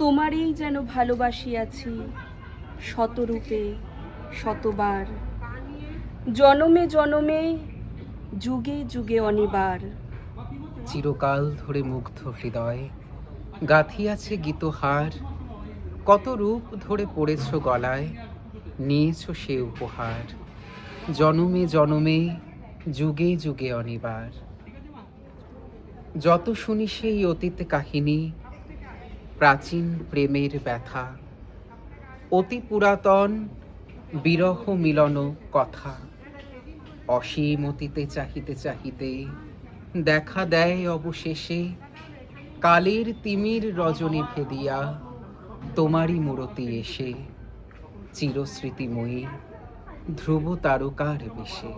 তোমারই যেন ভালোবাসিয়াছি শতরূপে শতবার, জনমে জনমে যুগে যুগে অনিবার। চিরকাল ধরে মুগ্ধ হৃদয় গাঁথিয়াছে গীতহার, কত রূপ ধরে পড়েছ গলায়, নিয়েছ সে উপহার। জনমে জনমে যুগে যুগে অনিবার। যত শুনি সেই অতীত কাহিনী, প্রাচীন প্রেমের ব্যথা, অতি পুরাতন বিরহ মিলন কথা, অসীম অতীতে চাহিতে চাহিতে দেখা দেয় অবশেষে কালের তিমির রজনী ভেদিয়া তোমারই মূরতি এসে, চিরস্মৃতিময়ী ধ্রুব তারকার বেশে।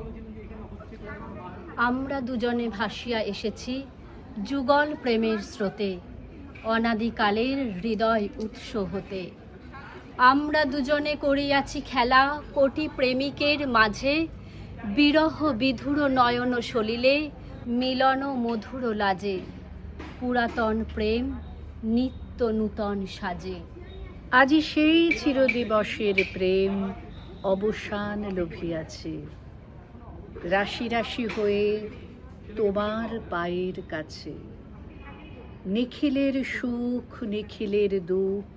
আমরা দুজনে ভাসিয়া এসেছি যুগল প্রেমের স্রোতে, অনাদিকালের হৃদয় উৎস হতে। আমরা দুজনে করিয়াছি খেলা কোটি প্রেমিকের মাঝে, বিরহ বিধুর নয়ন সলিলে মিলন মধুর লাজে, পুরাতন প্রেম নিত্য নূতন সাজে। আজি সেই চিরদিবসের প্রেম অবসান লভিয়াছে, রাশি রাশি হয়ে তোমার পায়ের কাছে। নিখিলের সুখ নিখিলের দুঃখ,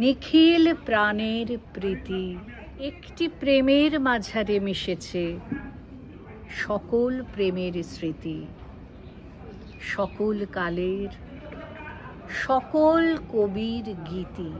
নিখিল প্রাণের প্রীতি, একটি প্রেমের মাঝারে মিশেছে সকল প্রেমের স্মৃতি, সকল কালের সকল কবির গীতি।